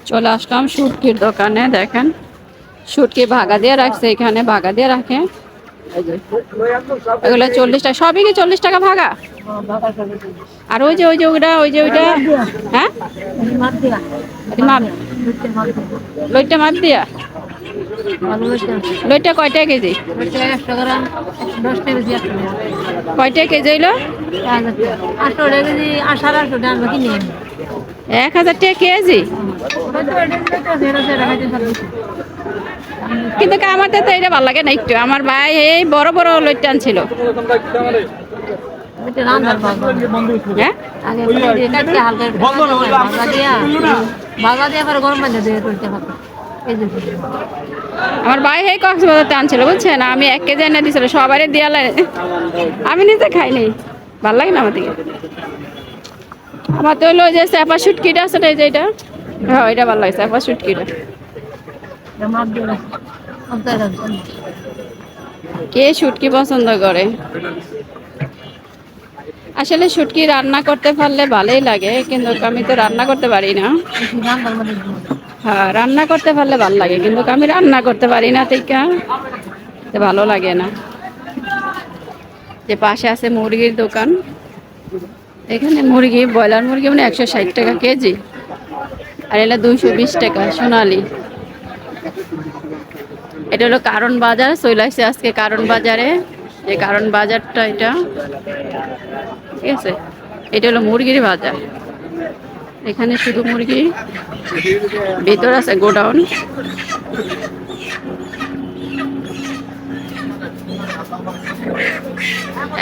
চলে আসলাম শুটকির দোকানে। দেখেন শুটকি ভাগা দিয়ে রাখছে, এখানে ভাগা দিয়ে রাখে। এগুলো 40 টাকা, সবই কি 40 টাকা ভাগা? আর ওই যে ওইটা হ্যাঁ, লইটা মাপ দিয়া। লইটা কয়টা কেজি? কয়টা কেজি হইলো? 1000 টাকা কেজি। কিন্তু আমার তো এটা ভালো লাগে না একটু। আমার ভাই এই বড় বড় লইটা আনছিল। হ্যাঁ, আমার ভাই এই কক্সবাজার আনছিল বুঝছেন, আমি 1 কেজি এনে দিছিল, সবাই দিয়া আমি নিজে খাইনি, ভাল লাগে না আমার দিকে। আমার তো হলো যে চেপা শুটকিটা আছে না, এই যে এটা, হ্যাঁ এটা ভালো লাগে, চেপা শুটকিটা। কে শুটকি পছন্দ করে? আসলে শুটকি রান্না করতে পারলে ভালোই লাগে, কিন্তু আমি তো রান্না করতে পারি না। হ্যাঁ, রান্না করতে পারলে ভালো লাগে, কিন্তু আমি রান্না করতে পারি না, ঠিক ভালো লাগে না। যে পাশে আছে মুরগির দোকান, এখানে মুরগি, ব্রয়লার মুরগি মানে 160 টাকা কেজি, আর এলা 220 টাকা সোনালি। এটা হলো কারণ বাজার, চলে আসছে আজকে কারণ বাজারে। যে কারণ বাজারটা এটা, ঠিক আছে, এটা হলো মুরগির বাজার। এখানে শুধু মুরগি, ভেতর আছে গোডাউন।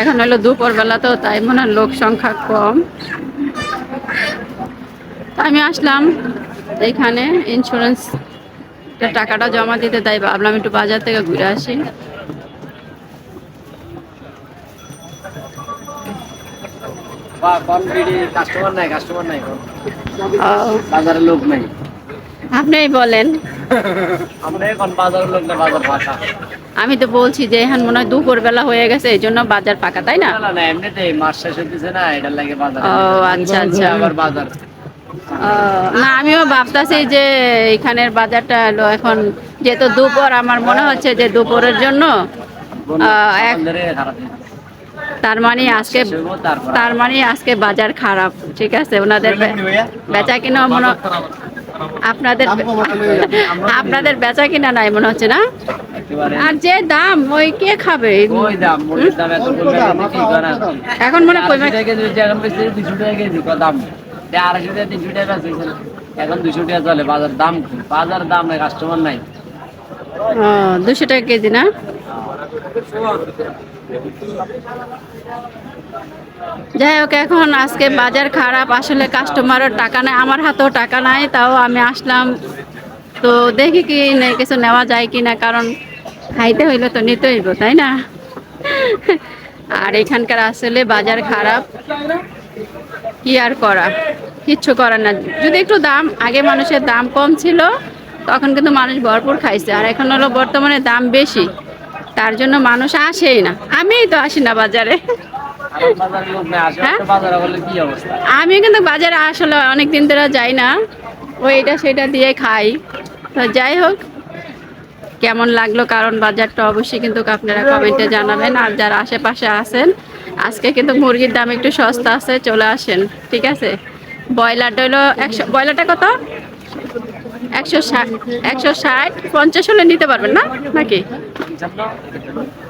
এখন হলো দুপুর বেলা, তো তাই মনে হয় লোক সংখ্যা কম। আমি আসলাম এখানে ইন্স্যুরেন্স টাকাটা জমা দিতে, তাই ভাবলাম একটু বাজার থেকে ঘুরে আসি। আপনি বলেন। আমি তো বলছি যে এখন মনে হয় দুপুর বেলা হয়ে গেছে, এই জন্য বাজার ফাঁকা, তাই না? ও আচ্ছা আচ্ছা। না, আমিও ভাবতেছি যে এখানের বাজারটা হলো এখন যেহেতু দুপুর, আমার মনে হচ্ছে যে দুপুরের জন্য তার মানে আজকে বাজার খারাপ, ঠিক আছে। ওনাদের বেচা কিনা মনে, আপনাদের বেচা কিনা নাই মনে হচ্ছে না? আর যে দাম, ওই কে খাবে? এখন মনে হয় এখন 200 টাকা চলে বাজার দাম, বাজার দাম নাই, কাস্টমার নাই। 200 টাকা কেজি না? যাই হোক, এখন আজকে বাজার খারাপ, আসলে কাস্টমারের টাকা নাই, আমার হাতেও টাকা নাই, তাও আমি আসলাম। তো দেখি কি কিছু নেওয়া যায় কিনা, কারণ খাইতে হইলে তো নিতে হইব, তাই না? আর এখানকার আসলে বাজার খারাপ, কি আর করা, কিচ্ছু করার না। যদি একটু দাম, আগে মানুষের দাম কম ছিল, তখন কিন্তু মানুষ ভরপুর খাইছে, আর এখন হলো বর্তমানে দাম বেশি, তার জন্য মানুষ আসেই না। আমি তো আসি না বাজারে। আমি কিন্তু বাজারে আসলে অনেক দিন ধরে যাই না, ওই এটা সেটা দিয়ে খাই। তো যাই হোক, কেমন লাগলো কারণ বাজারটা অবশ্যই কিন্তু আপনারা কমেন্টে জানাবেন। আর যারা আশেপাশে আছেন, আজকে কিন্তু মুরগির দাম একটু সস্তা আছে, চলে আসেন, ঠিক আছে। ব্রয়লারটা হলো 100, ব্রয়লারটা কত? 160, 160, 50 হলে নিতে পারবেন না নাকি?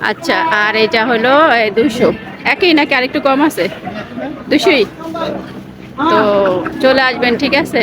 আচ্ছা, আর এটা হলো 200, একই নাকি আরেকটু কম আছে? 200ই। তো চলে আসবেন, ঠিক আছে।